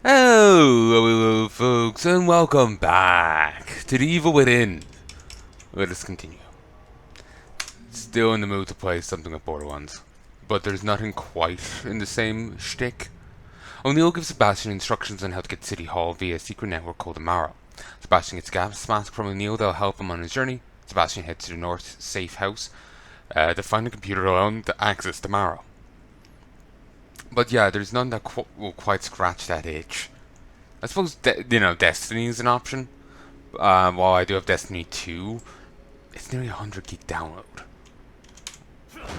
Hello, folks, and welcome back to The Evil Within. Let us continue. Still in the mood to play something with Borderlands, but there's nothing quite in the same shtick. O'Neill gives Sebastian instructions on how to get to City Hall via a secret network called the Marrow. Sebastian gets a gas mask from O'Neill that'll help him on his journey. Sebastian heads to the North safe house to find a computer alone to access the Marrow. But yeah, there's none that will quite scratch that itch. I suppose, Destiny is an option. While I do have Destiny 2, it's nearly 100 gig download.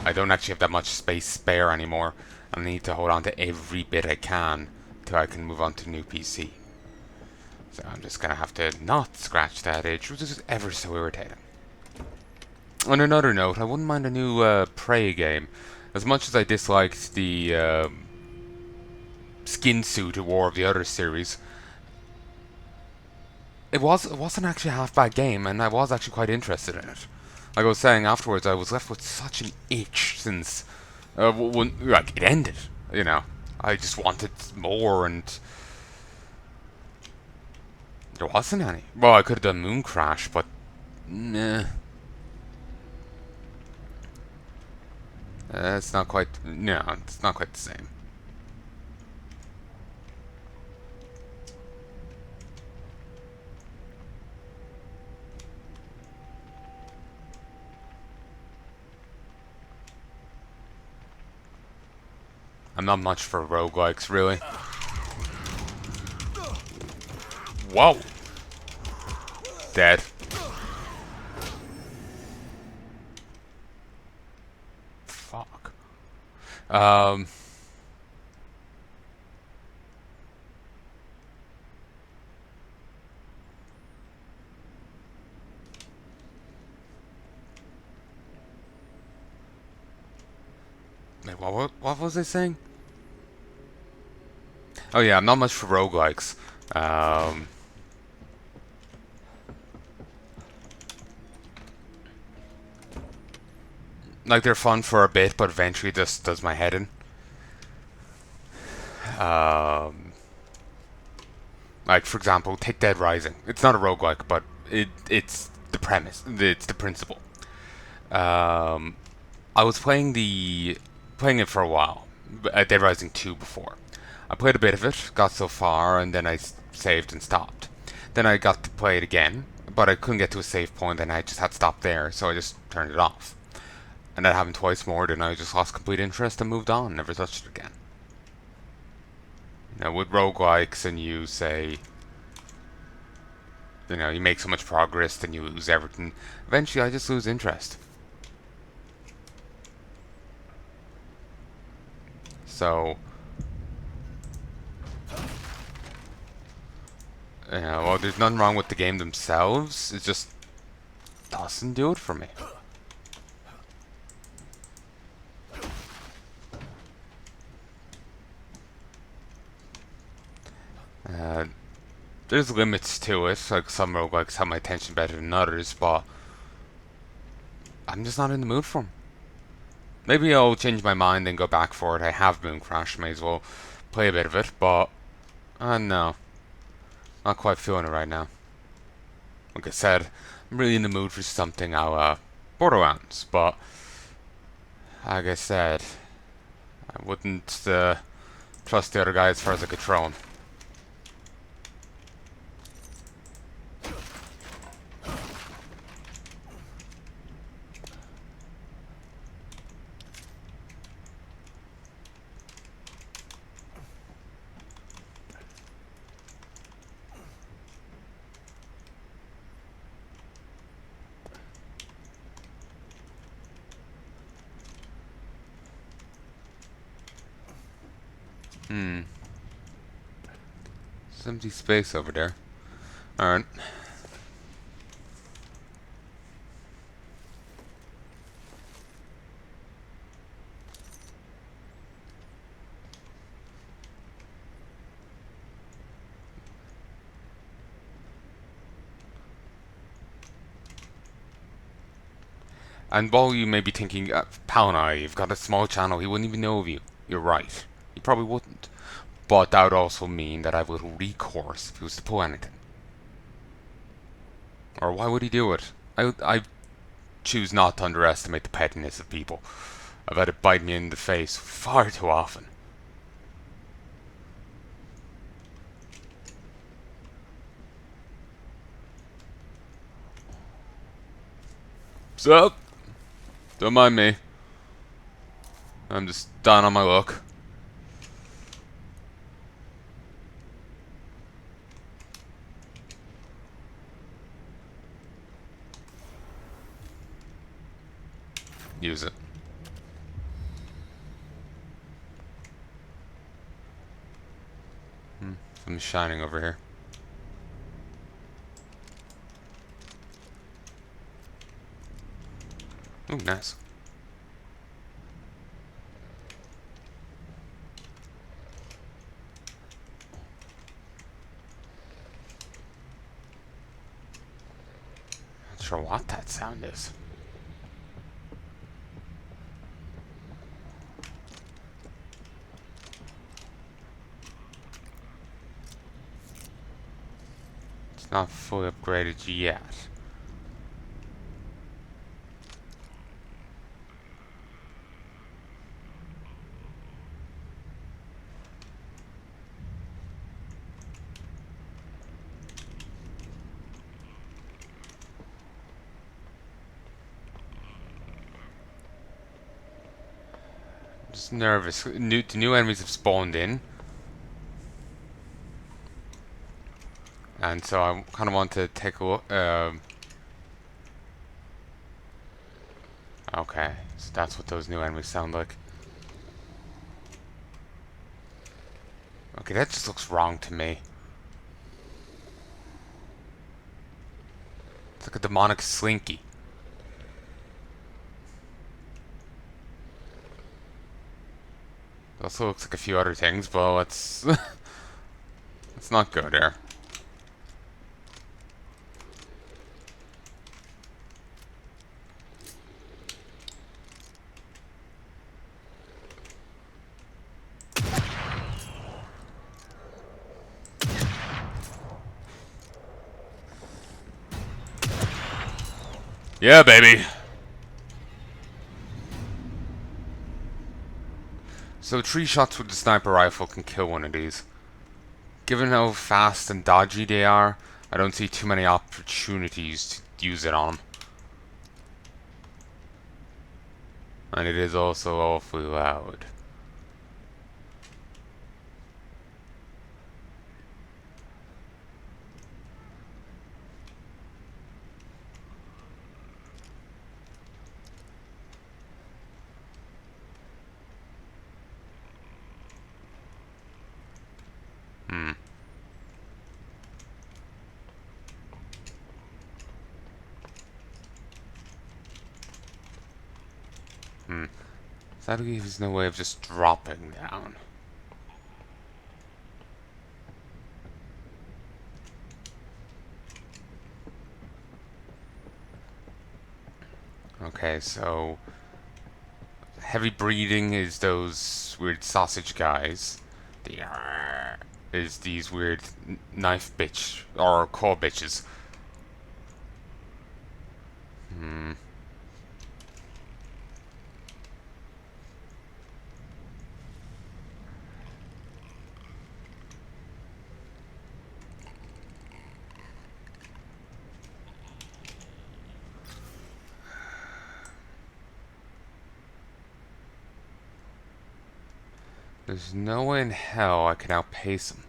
I don't actually have that much space spare anymore. I need to hold on to every bit I can till I can move on to a new PC. So I'm just gonna have to not scratch that itch, which is ever so irritating. On another note, I wouldn't mind a new Prey game. As much as I disliked the skin suit War of the Other series, it wasn't actually a half bad game, and I was actually quite interested in it. Like I was saying afterwards, I was left with such an itch since it ended. I just wanted more, and there wasn't any. Well, I could have done Moon Crash, but nah, it's not quite. No, it's not quite the same. I'm not much for roguelikes, really. Whoa! Dead. Fuck. Wait, what was I saying? Oh yeah, I'm not much for roguelikes. Like, they're fun for a bit, but eventually just does my head in. Like, for example, take Dead Rising. It's not a roguelike, but it's the premise. It's the principle. I was playing it for a while. Dead Rising 2 before. I played a bit of it, got so far, and then I saved and stopped. Then I got to play it again, but I couldn't get to a save point, and I just had to stop there, so I just turned it off. And that happened twice more, then I just lost complete interest and moved on, never touched it again. With roguelikes, and you say, you make so much progress, then you lose everything. Eventually, I just lose interest. So, well, there's nothing wrong with the game themselves. It just doesn't do it for me. There's limits to it. Like, some roguelikes have my attention better than others, but I'm just not in the mood for them. Maybe I'll change my mind and go back for it. I have Moon Crash, may as well play a bit of it, but no, not quite feeling it right now. Like I said, I'm really in the mood for something out Borderlands, but like I said, I wouldn't trust the other guy as far as I could throw him. There's empty space over there. Alright. And while you may be thinking, Palanai, you've got a small channel, he wouldn't even know of you. You're right. He probably wouldn't. But that would also mean that I have little recourse if he was to pull anything. Or why would he do it? I choose not to underestimate the pettiness of people. I've had it bite me in the face far too often. Sup? Don't mind me. I'm just down on my luck. Use it. Something's shining over here. Ooh, nice. Not sure what that sound is. It's not fully upgraded yet. I'm just nervous. The new enemies have spawned in. And so I kind of want to take a look. Okay, so that's what those new enemies sound like. Okay, that just looks wrong to me. It's like a demonic slinky. It also looks like a few other things, but let's let's not go there. Yeah, baby. So 3 shots with the sniper rifle can kill one of these. Given how fast and dodgy they are, I don't see too many opportunities to use it on them. And it is also awfully loud. Sadly, there's no way of just dropping down. Okay, so heavy breathing is those weird sausage guys. The is these weird knife bitch or claw bitches. There's no way in hell I can outpace them.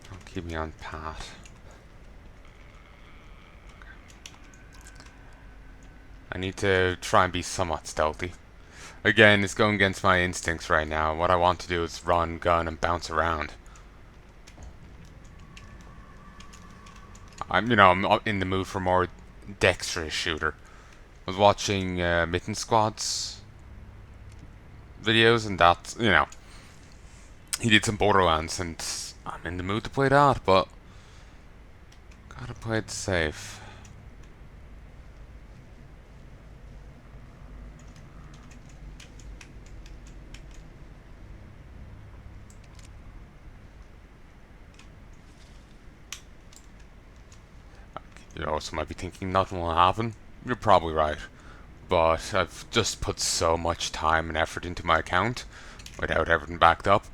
Don't keep me on path. I need to try and be somewhat stealthy. Again, it's going against my instincts right now. What I want to do is run, gun, and bounce around. I'm in the mood for more dexterous shooter. I was watching Mitten Squad's videos, and that, he did some Borderlands, and I'm in the mood to play that, but gotta play it safe. You also might be thinking nothing will happen. You're probably right. But I've just put so much time and effort into my account, without everything backed up,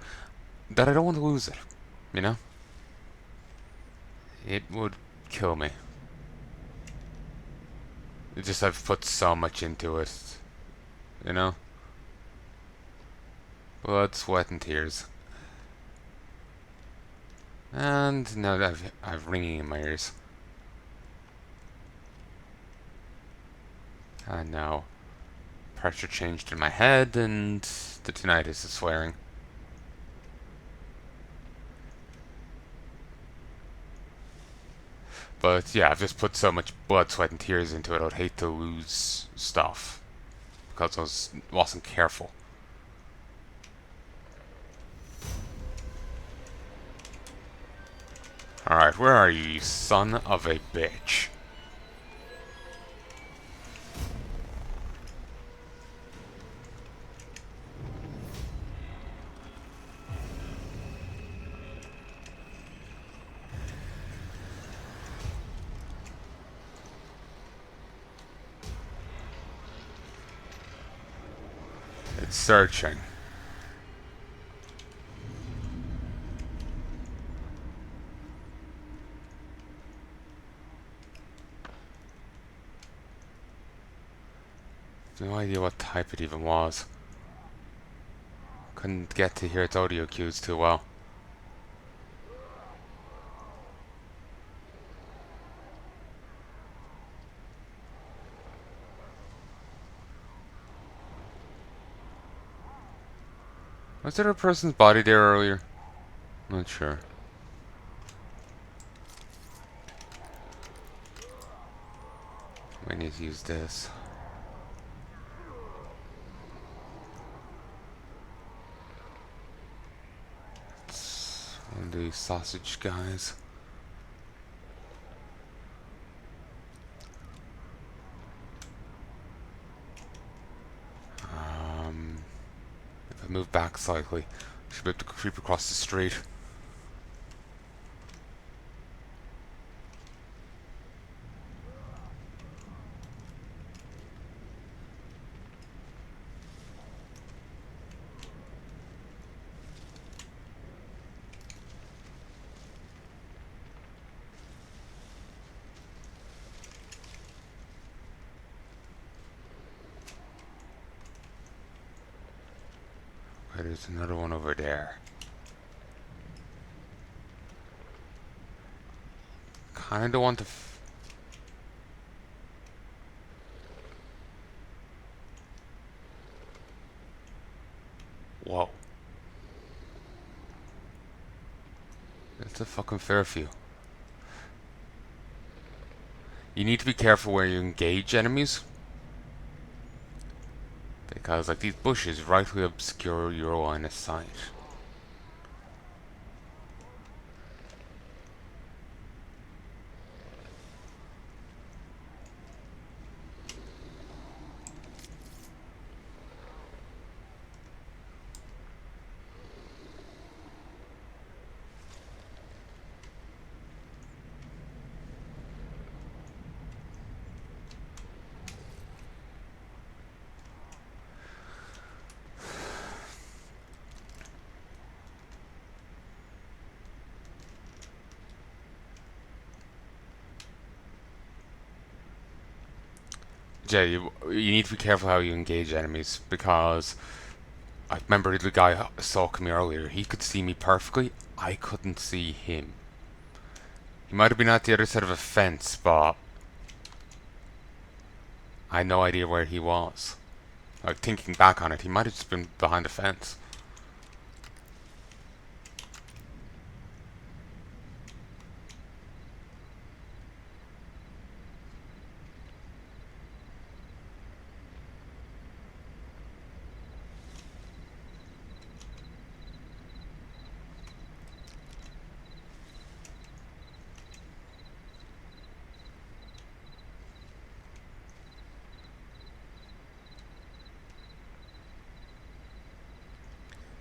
that I don't want to lose it. You know? It would kill me. It's just I've put so much into it. You know? Blood, sweat, and tears. And now that I've ringing in my ears. And now pressure changed in my head, and the tinnitus is swearing. But yeah, I've just put so much blood, sweat, and tears into it. I'd hate to lose stuff because wasn't careful. Alright, where are you, you son of a bitch? It's searching. No idea what type it even was. Couldn't get to hear its audio cues too well. Was there a person's body there earlier? Not sure. We need to use this. It's one of these sausage guys. If I move back slightly, I should be able to creep across the street. There's another one over there. Kinda want to. Whoa. That's a fucking Fairview. You need to be careful where you engage enemies. Because, like, these bushes rightly obscure your line of sight. Jay, you need to be careful how you engage enemies, because I remember the guy stalking me earlier. He could see me perfectly. I couldn't see him. He might have been at the other side of a fence, but I had no idea where he was. Like, thinking back on it, he might have just been behind a fence.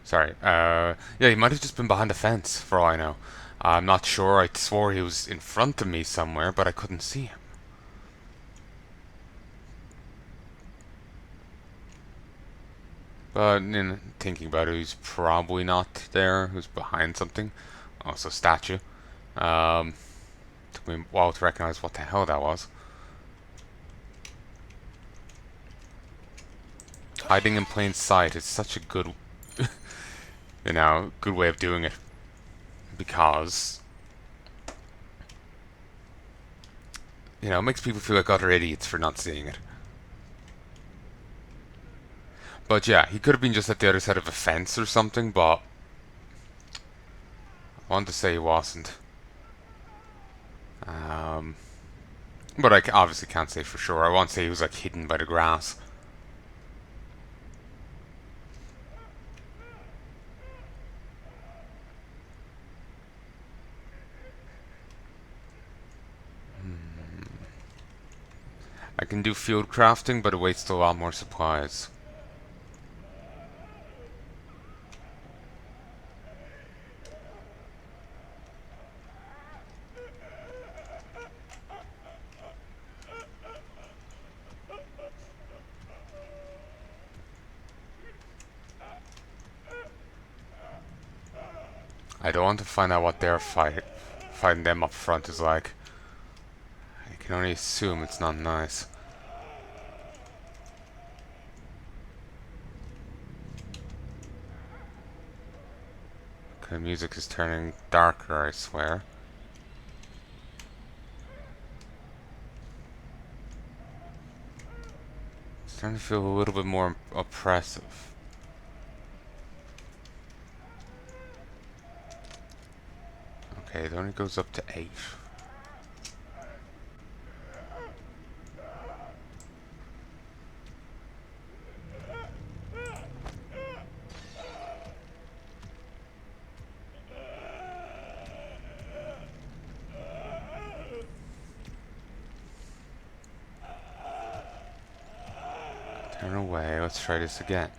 Sorry. Yeah, he might have just been behind the fence, for all I know. I'm not sure. I swore he was in front of me somewhere, but I couldn't see him. But thinking about it, he's probably not there. Who's behind something? Also, statue. Um, Took me a while to recognize what the hell that was. Hiding in plain sight is such a good, good way of doing it. Because, it makes people feel like utter idiots for not seeing it. But yeah, he could have been just at the other side of a fence or something, but I want to say he wasn't. Um, but I obviously can't say for sure. I won't say he was like hidden by the grass. I can do field crafting, but it wastes a lot more supplies. I don't want to find out what their fighting them up front is like. I can only assume it's not nice. Okay, music is turning darker, I swear. It's starting to feel a little bit more oppressive. Okay, it only goes up to 8. Turn away, let's try this again.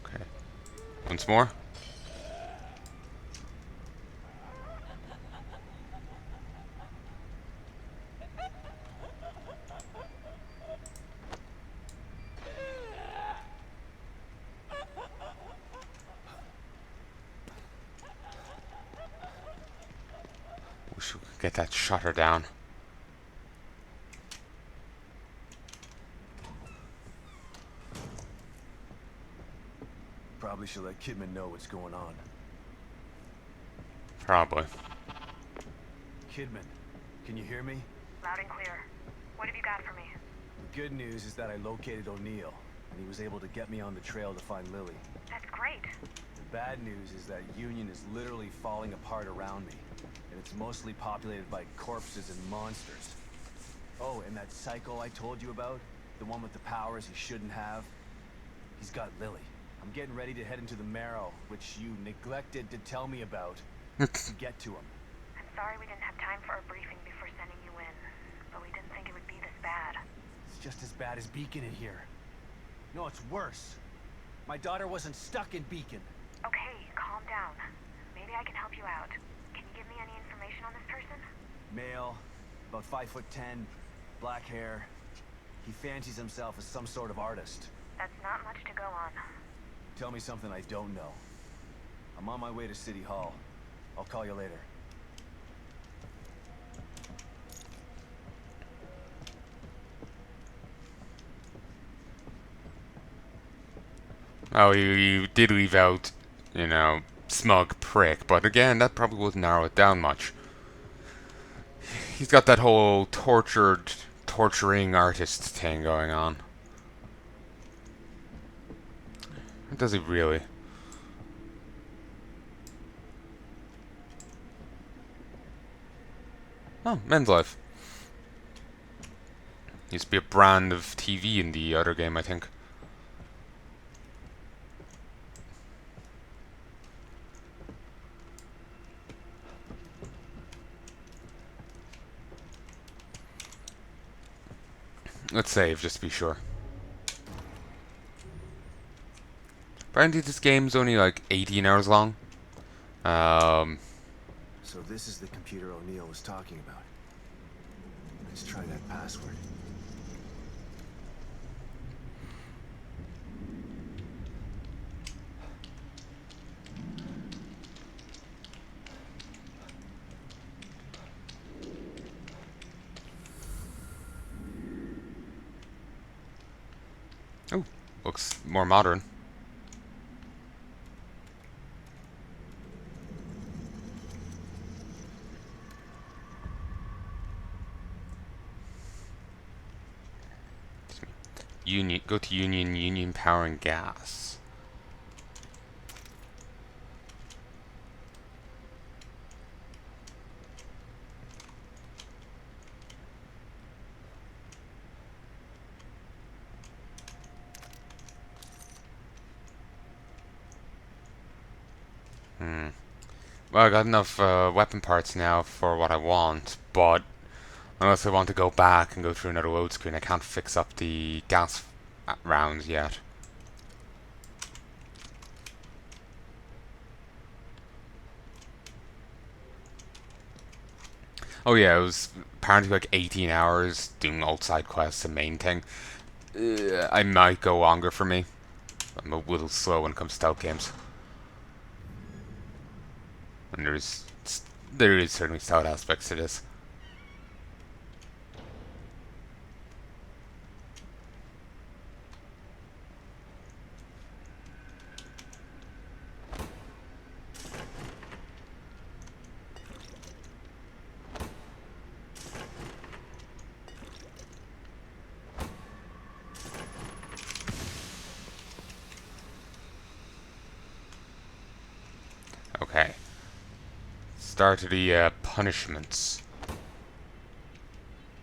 Okay. Once more. Wish we could get that shutter down. Probably should let Kidman know what's going on. Probably. Kidman, can you hear me? Loud and clear. What have you got for me? The good news is that I located O'Neill, and he was able to get me on the trail to find Lily. That's great. The bad news is that Union is literally falling apart around me, and it's mostly populated by corpses and monsters. Oh, and that psycho I told you about, the one with the powers he shouldn't have, he's got Lily. I'm getting ready to head into the Marrow, which you neglected to tell me about, to get to him. I'm sorry we didn't have time for a briefing before sending you in, but we didn't think it would be this bad. It's just as bad as Beacon in here. No, it's worse. My daughter wasn't stuck in Beacon. Okay, calm down. Maybe I can help you out. Can you give me any information on this person? Male, about 5'10", black hair. He fancies himself as some sort of artist. That's not much to go on. Tell me something I don't know. I'm on my way to City Hall. I'll call you later. Oh, you did leave out, smug prick, but again, that probably wouldn't narrow it down much. He's got that whole torturing artist thing going on. Does he really? Oh, Men's Life. Used to be a brand of TV in the other game, I think. Let's save just to be sure. Apparently this game's only like 18 hours long. So this is the computer O'Neill was talking about. Let's try that password. Oh, looks more modern. Union, go to Union Power and Gas. Well, I got enough weapon parts now for what I want, but unless I want to go back and go through another load screen, I can't fix up the gas rounds yet. Oh yeah, it was apparently like 18 hours doing all side quests and main thing. I might go longer for me. I'm a little slow when it comes to stealth games. And there is certainly stealth aspects to this. Okay. Start of the punishments.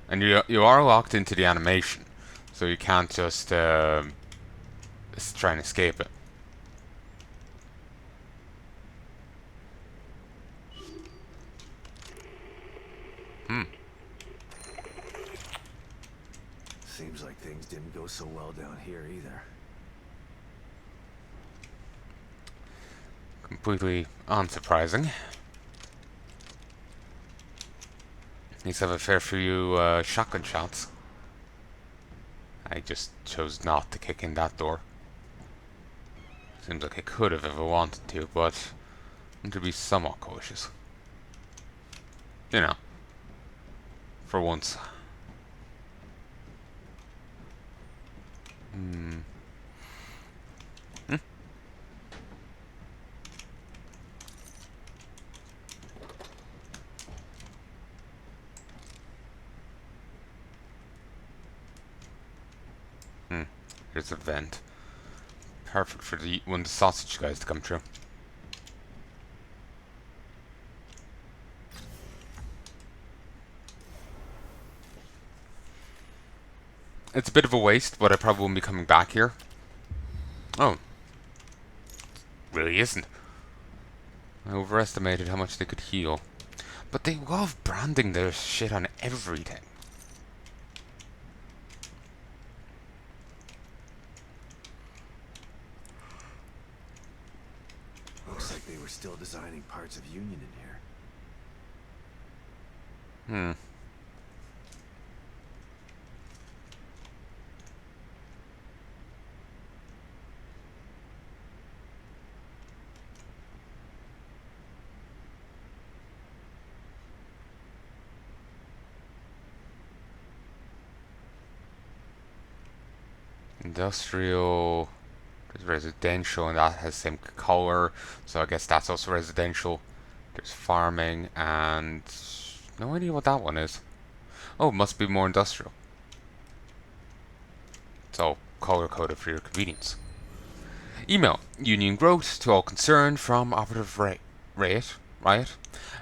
And you are locked into the animation, so you can't just try and escape it. Seems like things didn't go so well down here either. Completely unsurprising. Needs to have a fair few shotgun shots. I just chose not to kick in that door. Seems like I could have if I wanted to, but I want to be somewhat cautious. You know, for once. Here's a vent. Perfect for one of the sausage guys to come through. It's a bit of a waste, but I probably won't be coming back here. Oh. Really isn't. I overestimated how much they could heal. But they love branding their shit on everything. Looks like they were still designing parts of Union in here. Industrial, there's residential, and that has the same color, so I guess that's also residential. There's farming, and no idea what that one is. Oh, it must be more industrial. It's all color coded for your convenience. Email Union Growth to all concerned from Operative Riot.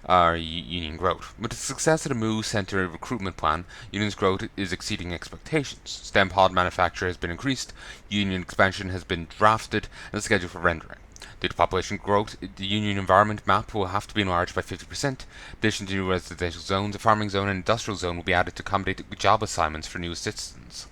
Union Growth. With the success of the Moo Center recruitment plan, Union's growth is exceeding expectations. STEM pod manufacture has been increased, Union expansion has been drafted, and scheduled for rendering. Due to population growth, the Union environment map will have to be enlarged by 50%. In addition to new residential zones, a farming zone and industrial zone will be added to accommodate job assignments for new citizens.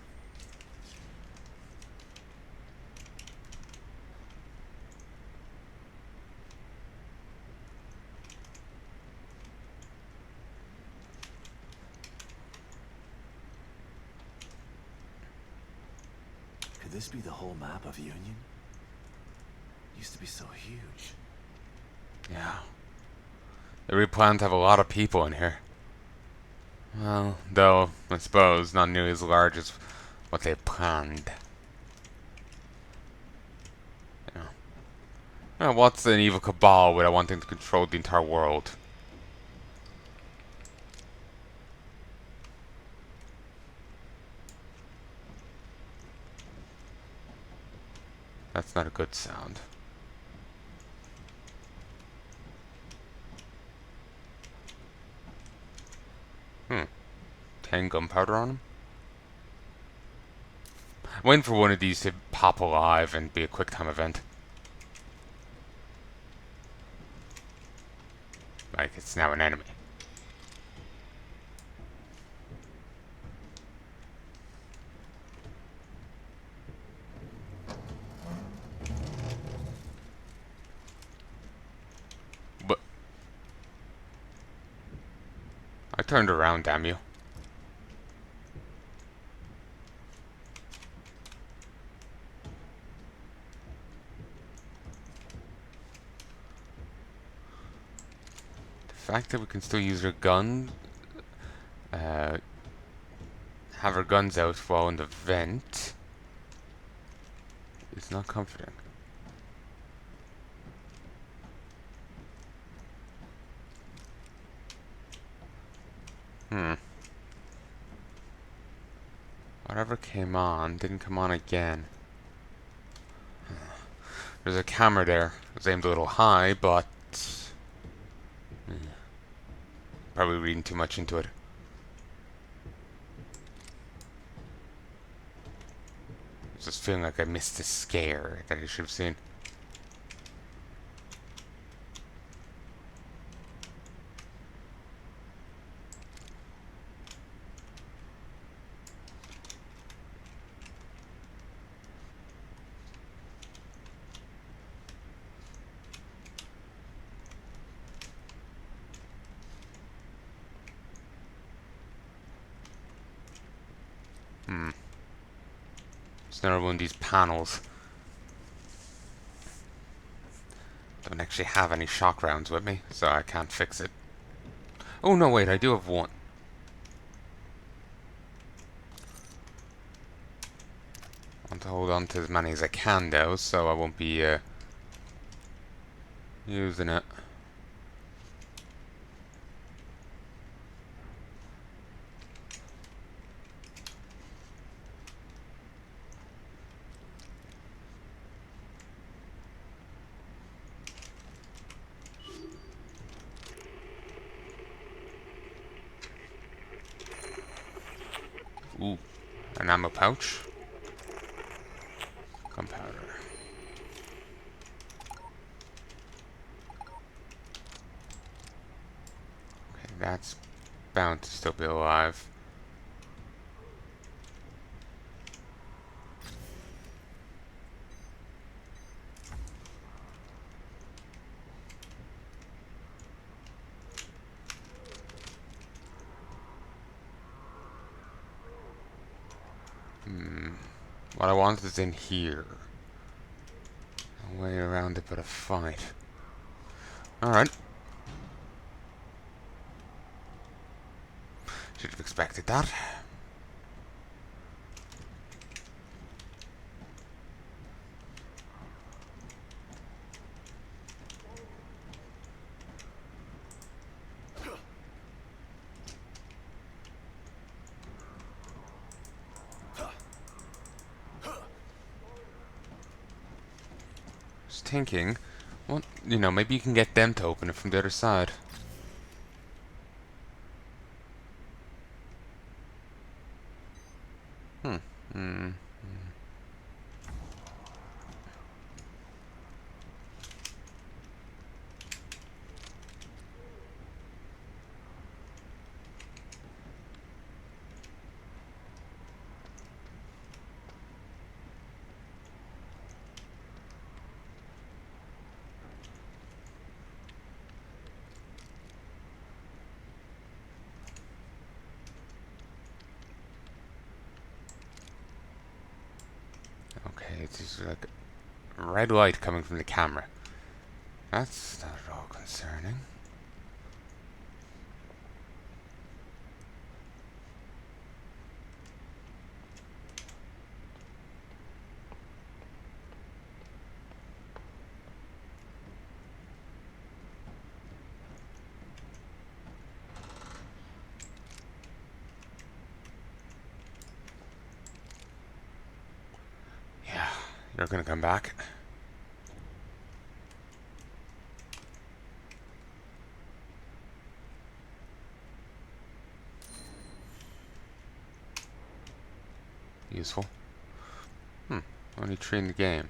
this be the whole map of Union? Used to be so huge. Yeah. They really plan to have a lot of people in here. Well, though, I suppose not nearly as large as what they planned. Yeah. Well, what's an evil cabal without wanting to control the entire world? That's not a good sound. 10 gunpowder on him? I'm waiting for one of these to pop alive and be a quick time event. Like, it's now an enemy. But I turned around, damn you. The fact that we can still use our gun, have our guns out while in the vent, is not comforting. Whatever came on didn't come on again. There's a camera there. It was aimed a little high, but probably reading too much into it. Just feeling like I missed a scare that I should have seen. It's another one of these panels. Don't actually have any shock rounds with me, so I can't fix it. Oh no, wait, I do have one. I want to hold on to as many as I can though, so I won't be using it. Ooh, an ammo pouch. Gunpowder. Okay, that's bound to still be alive. What I want is in here. No way around it but a fight. Alright. Should have expected that. Just thinking, well, you know, maybe you can get them to open it from the other side. It's like a red light coming from the camera. That's not at all concerning. Yeah, you're gonna come back. Useful. Only tree in the game.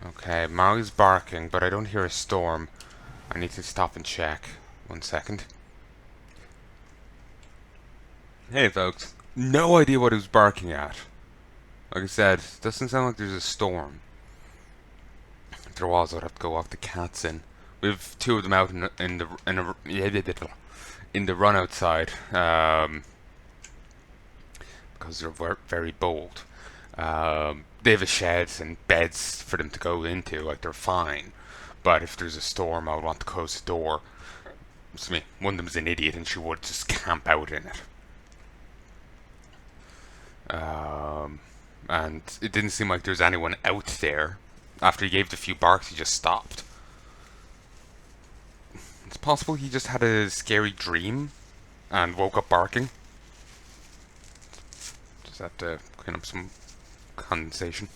Okay, Maui's barking, but I don't hear a storm. I need to stop and check. 1 second. Hey folks, no idea what he was barking at. Like I said, doesn't sound like there's a storm. If there was, I'd have to go walk the cats in. We have 2 of them out in the run outside, because they're very bold. They have a shed and beds for them to go into, like they're fine. But if there's a storm, I would want to close the door. It's me. One of them's an idiot, and she would just camp out in it. And it didn't seem like there's anyone out there. After he gave the few barks, he just stopped. It's possible he just had a scary dream and woke up barking. Just have to clean up some condensation.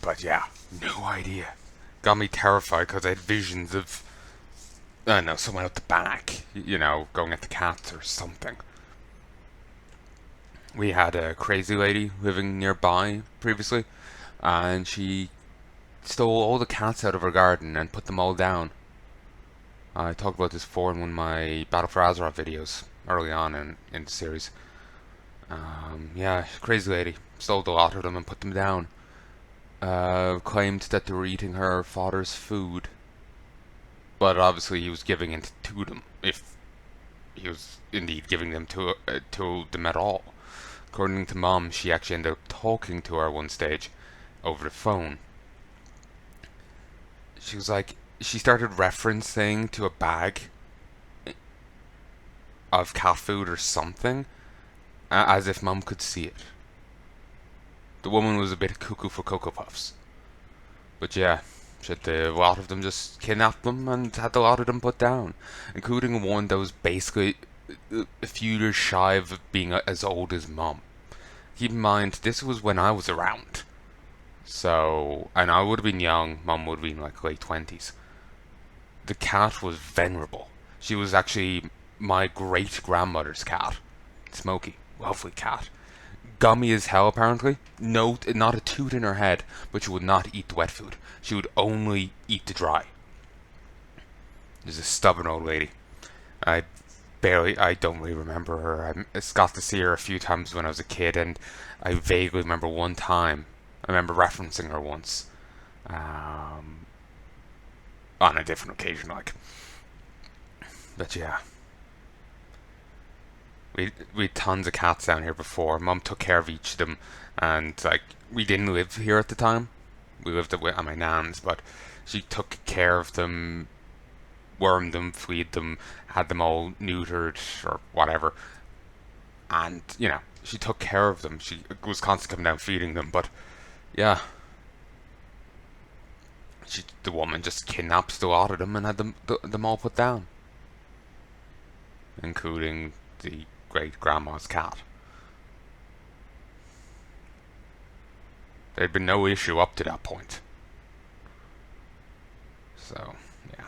But yeah, no idea. Got me terrified because I had visions of, I don't know, someone out the back, you know, going at the cats or something. We had a crazy lady living nearby previously, and she stole all the cats out of her garden and put them all down. I talked about this before in one of my Battle for Azeroth videos early on in the series. Yeah, crazy lady stole a lot of them and put them down. Claimed that they were eating her father's food, but obviously he was giving it to them, if he was indeed giving them to them at all. According to Mom, she actually ended up talking to her one stage over the phone. She was like, she started referencing to a bag of cat food or something, as if Mom could see it. The woman was a bit cuckoo for Cocoa Puffs. But yeah, she had a lot of them just kidnapped them and had a lot of them put down, including one that was basically a few years shy of being as old as Mom. Keep in mind, this was when I was around. So, and I would have been young, Mom would have been like late 20s. The cat was venerable. She was actually my great-grandmother's cat. Smokey. Lovely cat. Gummy as hell, apparently. No, not a toot in her head, but she would not eat the wet food. She would only eat the dry. She's a stubborn old lady. I don't really remember her. I got to see her a few times when I was a kid, and I vaguely remember one time. I remember referencing her once. On a different occasion, like. But yeah. We had tons of cats down here before. Mum took care of each of them, and like we didn't live here at the time. We lived at my nan's, but she took care of them, wormed them, fleed them, had them all neutered or whatever, and you know she took care of them. She was constantly coming down feeding them, but yeah, the woman just kidnapped a lot of them and had them all put down, including the great-grandma's cat. There'd been no issue up to that point. So, yeah.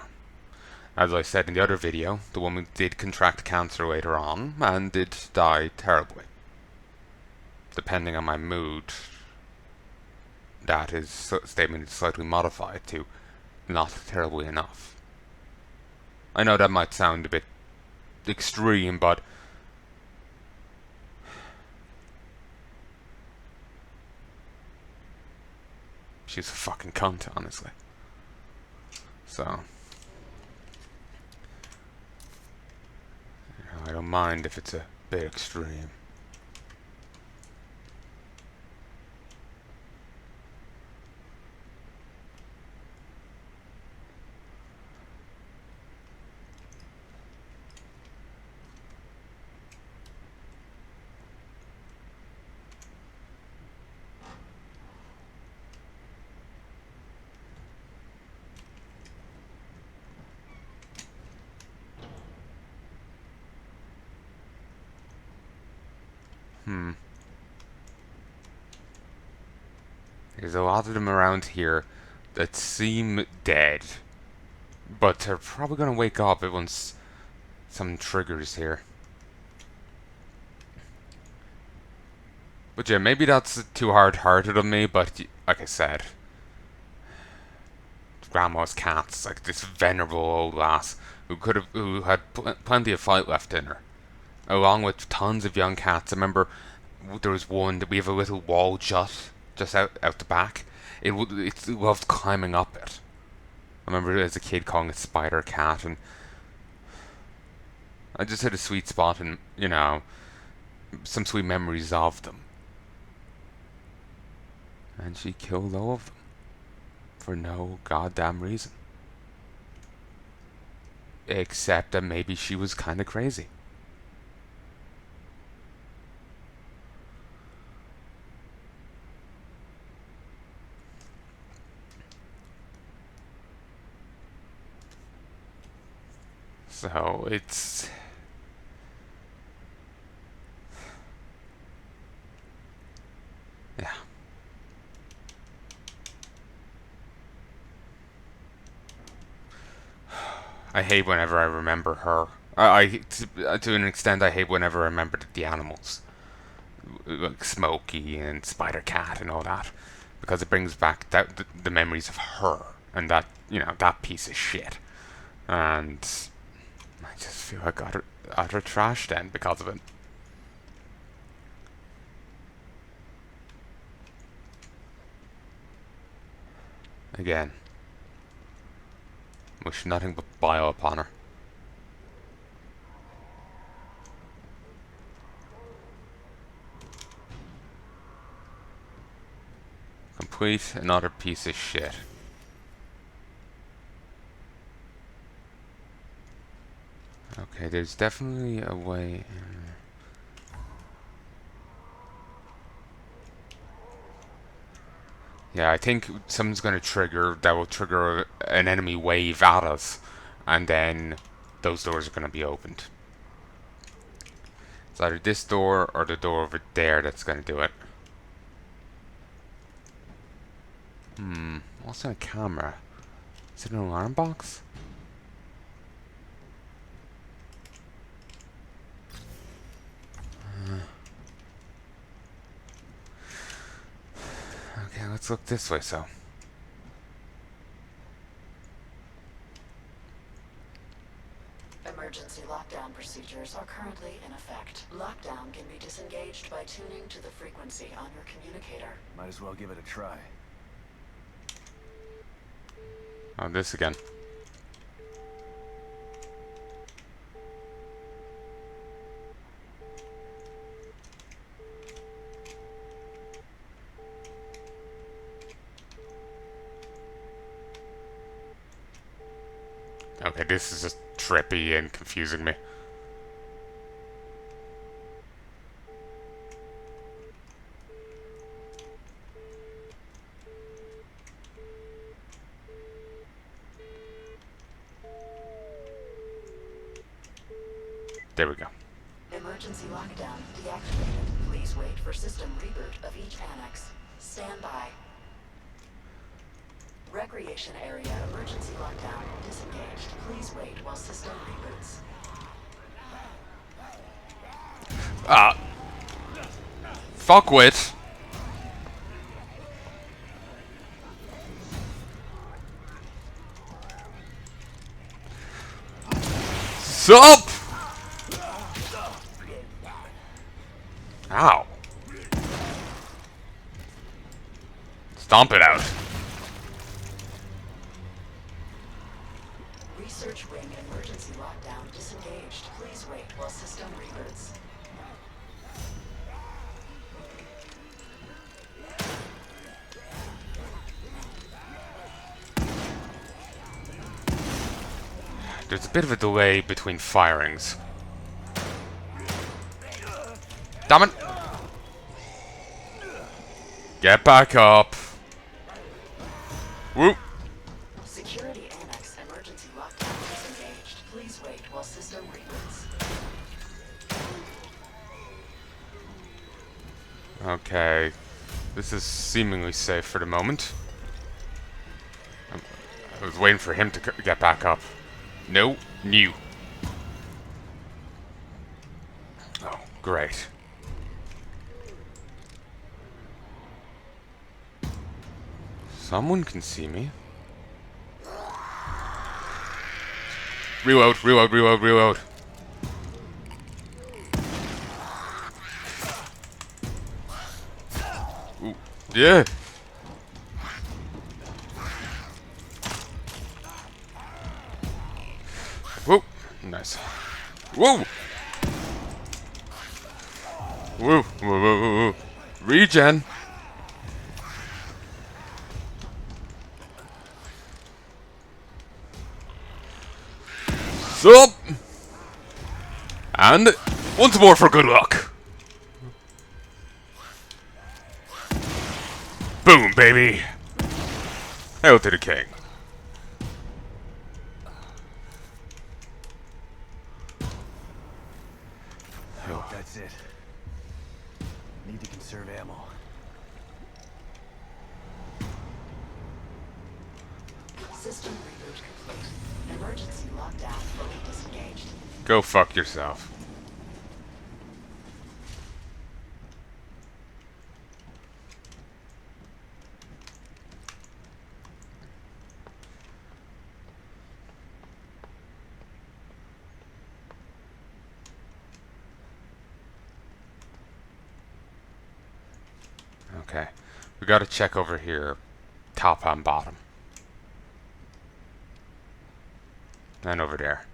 As I said in the other video, the woman did contract cancer later on, and did die terribly. Depending on my mood, that statement is slightly modified to not terribly enough. I know that might sound a bit extreme, but she's a fucking cunt, honestly. So, I don't mind if it's a bit extreme. There's a lot of them around here that seem dead, but they're probably gonna wake up once some triggers here. But yeah, maybe that's too hard-hearted of me, but like I said, grandma's cat's like this venerable old lass who had plenty of fight left in her, along with tons of young cats. I remember there was one that we have a little wall just out the back. It loved climbing up it. I remember as a kid calling it Spider Cat, and I just had a sweet spot and some sweet memories of them. And she killed all of them for no goddamn reason, except that maybe she was kind of crazy. So it's yeah. I hate whenever I remember her. To an extent, I hate whenever I remember the animals, like Smokey and Spider Cat and all that, because it brings back the memories of her and that piece of shit. And I just feel like utter trash then because of it. Again, wish nothing but bile upon her. Complete another piece of shit. Okay, there's definitely a way. Yeah, I think something's going to trigger that will trigger an enemy wave at us, and then those doors are going to be opened. It's either this door or the door over there that's going to do it. What's in a camera? Is it an alarm box? Okay, let's look this way, so. Emergency lockdown procedures are currently in effect. Lockdown can be disengaged by tuning to the frequency on your communicator. Might as well give it a try. Oh, this again. Okay, this is just trippy and confusing me. There we go. Emergency lockdown deactivated. Please wait for system reboot of each annex. Stand by. Recreation area emergency lockdown disengaged. Please wait while system reboots. Fuckwit. Sup? Ow. Stomp it out. Research wing emergency lockdown disengaged. Please wait while system reboots. There's a bit of a delay between firings. Damn it! Get back up! Whoop! Security Annex emergency lockdown disengaged. Please wait while system reboots. Okay. This is seemingly safe for the moment. I was waiting for him to get back up. No, new. Oh, great. Someone can see me. Reload, reload, reload, reload. Ooh, yeah. Whoa, nice. Whoa! Whoa, whoa, whoa, whoa, whoa. Regen. Sup? And once more for good luck. Boom, baby. Hail to the king. That's it. Need to conserve ammo. System reboot complete. Emergency lockdown fully disengaged. Go fuck yourself. Okay, we gotta check over here, top and bottom. And over there.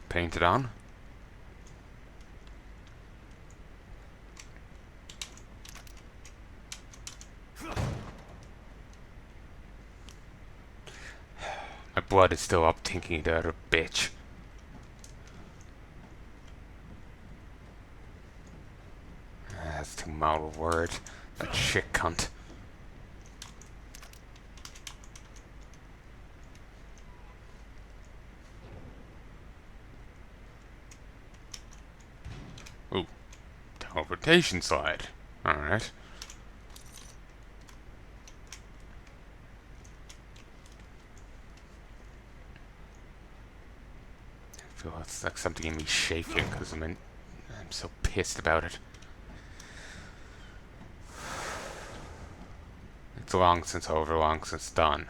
Painted on. My blood is still up thinking the other bitch. That's too mild a word. That shit cunt. Ooh. Teleportation slide. Alright. I feel it's like something in me shaking because I'm so pissed about it. It's long since done.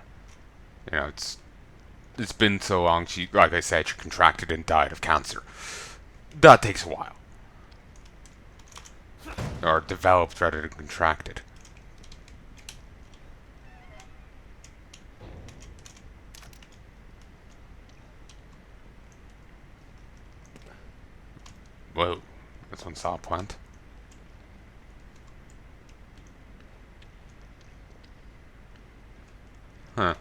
You know, it's been so long. She, like I said, she contracted and died of cancer. That takes a while. Or developed rather than contracted. Whoa, this one saw a plant. Huh.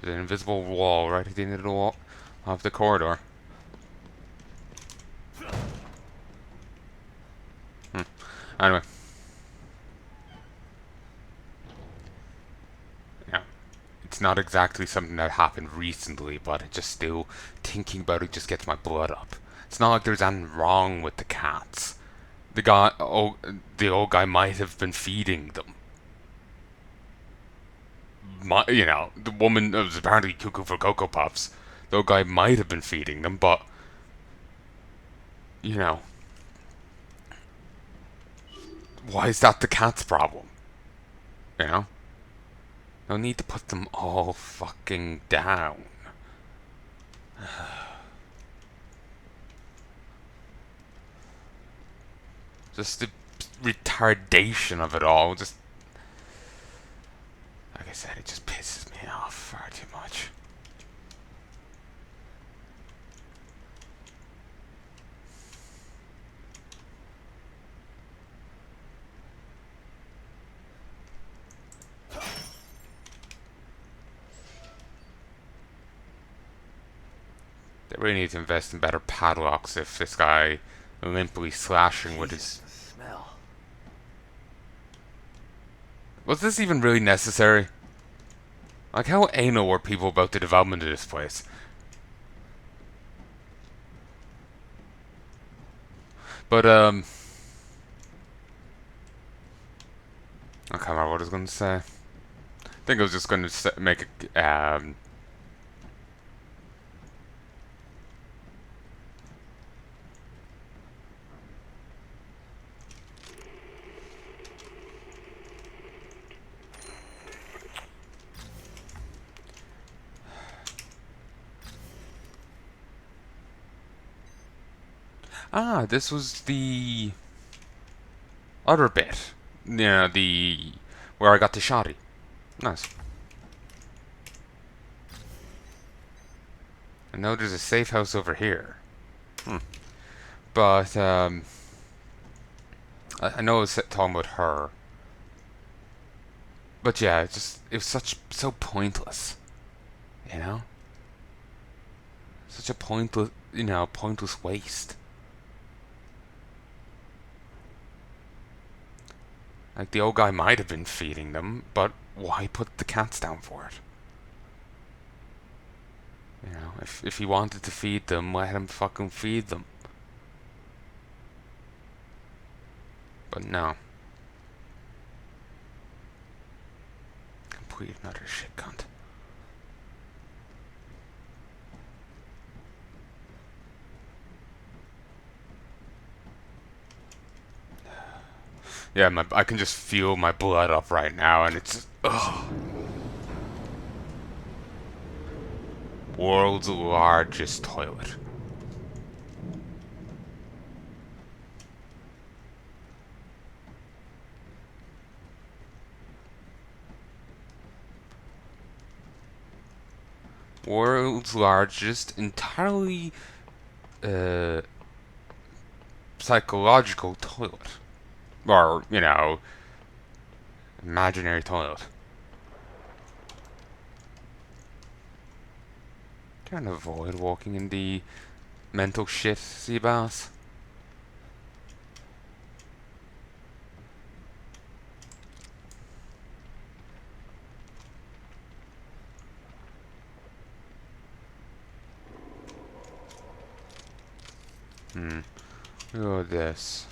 There's an invisible wall right at the end of the wall of the corridor. Anyway. Yeah. It's not exactly something that happened recently, but it just still, thinking about it just gets my blood up. It's not like there's anything wrong with the cats. the old guy might have been feeding them. The woman was apparently cuckoo for Cocoa Puffs. The old guy might have been feeding them, but, you know, why is that the cat's problem? You know? No need to put them all fucking down. Just the retardation of it all. Just, like I said, it just pisses me off far too much. They really need to invest in better padlocks if this guy limply slashing with his... Smell. Was this even really necessary? Like, how anal were people about the development of this place? But, I can't remember what I was going to say. I think I was just going to make a, this was the other bit. Yeah, where I got the shoddy. Nice. I know there's a safe house over here. But, I know I was talking about her. But yeah, it was so pointless. You know? Such a pointless waste. Like, the old guy might have been feeding them, but why put the cats down for it? You know, if he wanted to feed them, let him fucking feed them. But no. Complete another shit cunt. Yeah, I can just feel my blood up right now, and it's just, ugh. World's largest toilet. World's largest, entirely, psychological toilet. Or, imaginary toilet. Trying to avoid walking in the mental shit sea bass. Look at this.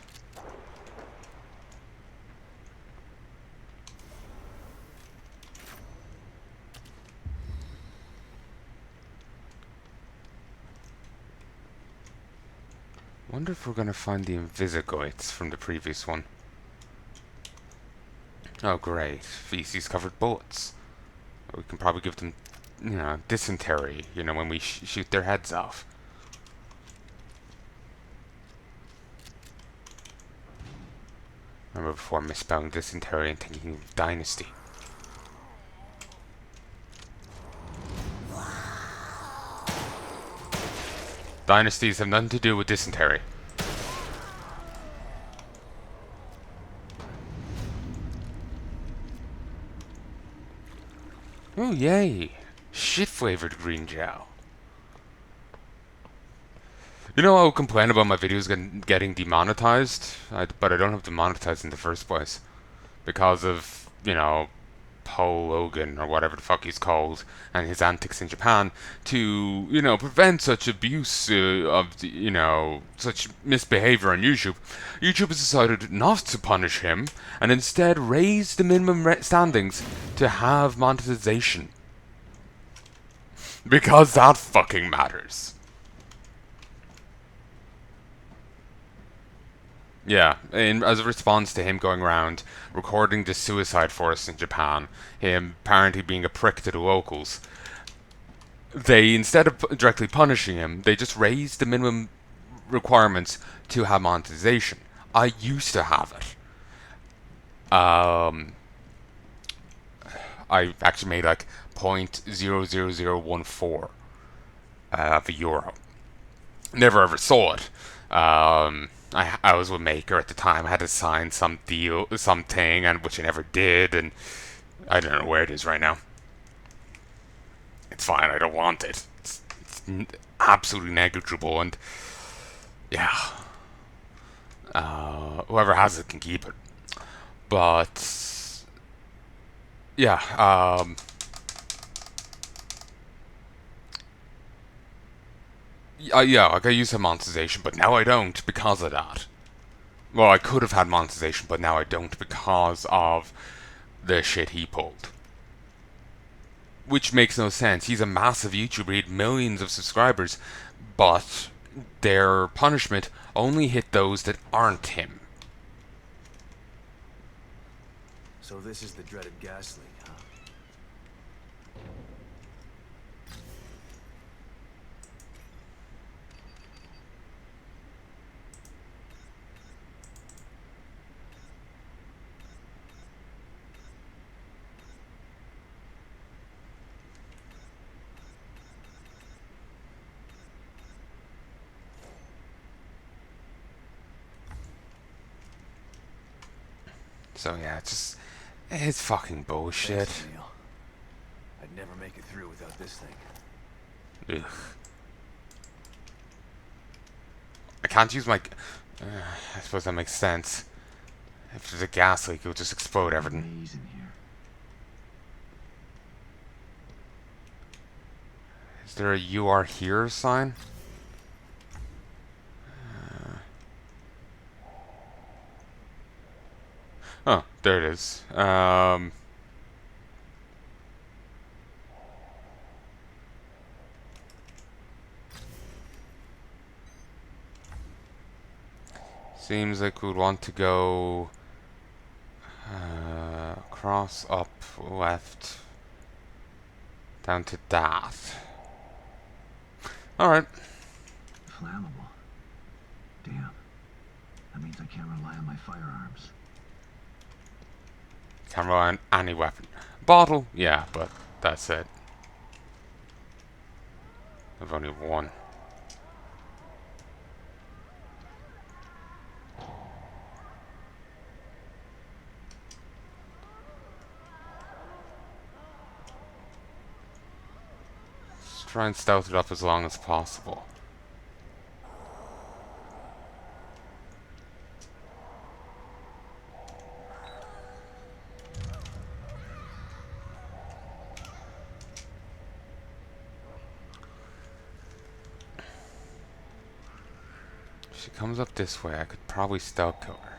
Wonder if we're gonna find the Invisigoids from the previous one. Oh great, feces covered bullets. We can probably give them, dysentery, when we shoot their heads off. Remember before misspelling dysentery and thinking of dynasty. Dynasties have nothing to do with dysentery. Oh yay! Shit-flavored green gel. I'll complain about my videos getting demonetized, but I don't have demonetized in the first place. Because of, Paul Logan, or whatever the fuck he's called, and his antics in Japan to, prevent such abuse of, such misbehavior on YouTube, YouTube has decided not to punish him and instead raise the minimum standings to have monetization. Because that fucking matters. Yeah, as a response to him going around recording the suicide forest in Japan, him apparently being a prick to the locals, they, instead of directly punishing him, they just raised the minimum requirements to have monetization. I used to have it. I actually made like 0.00014 of a euro. Never ever saw it. I was with Maker at the time. I had to sign some deal, something, and which I never did, and I don't know where it is right now. It's fine. I don't want it. It's absolutely negligible, and yeah, whoever has it can keep it. But yeah, yeah, like I used to have monetization, but now I don't because of that. Well, I could have had monetization, but now I don't because of the shit he pulled. Which makes no sense. He's a massive YouTuber, he had millions of subscribers, but their punishment only hit those that aren't him. So this is the dreaded gas leak, huh? So yeah, it's fucking bullshit. Thanks, Neil. I'd never make it through without this thing. Ugh. I can't use my... I suppose that makes sense. If there's a gas leak, it will just explode everything. Amazing here. Is there a "You are here" sign? Oh, there it is. Seems like we'd want to go across, up, left, down to that. Alright. Flammable. Damn. That means I can't rely on my firearms. Can't rely on any weapon. Bottle, yeah, but that's it. I've only one. Let's try and stealth it up as long as possible. If she comes up this way, I could probably stealth kill her.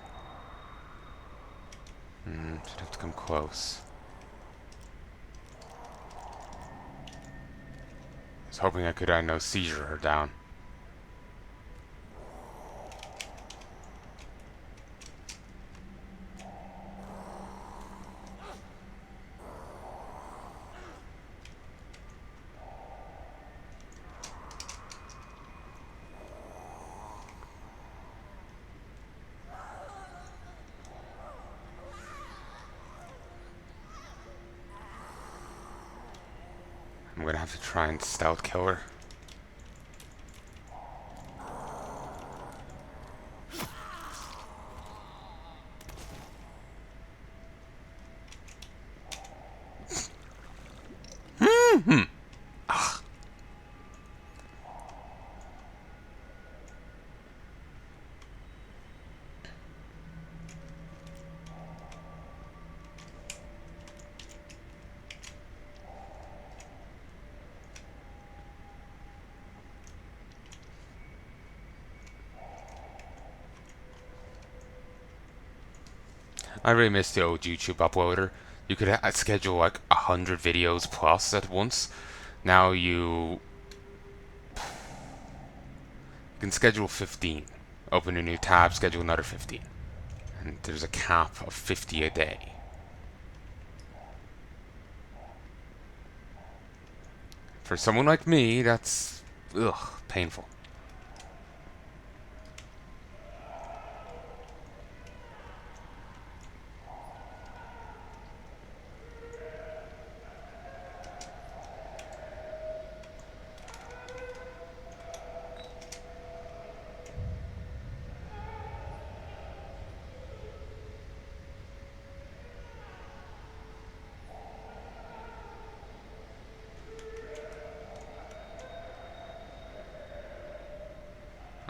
She'd have to come close. I was hoping I could, seizure her down. I'm gonna have to try and stealth kill her. I really miss the old YouTube uploader. You could schedule like 100 videos plus at once. Now you can schedule 15. Open a new tab, schedule another 15. And there's a cap of 50 a day. For someone like me, that's painful.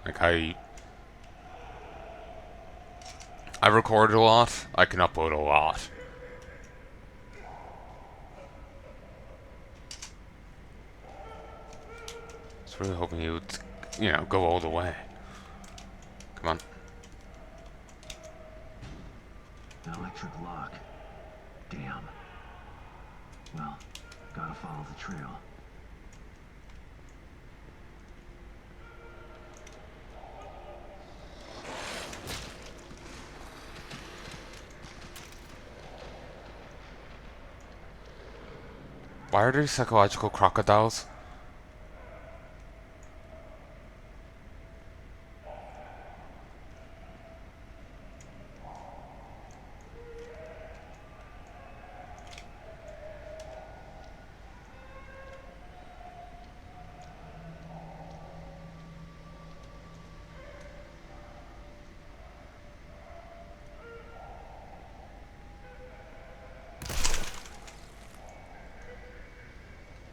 Like I record a lot, I can upload a lot. I was really hoping you would, go all the way. Come on. An electric lock. Damn. Well, gotta follow the trail. Why are there psychological crocodiles?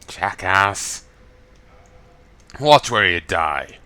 Jackass. Watch where you die.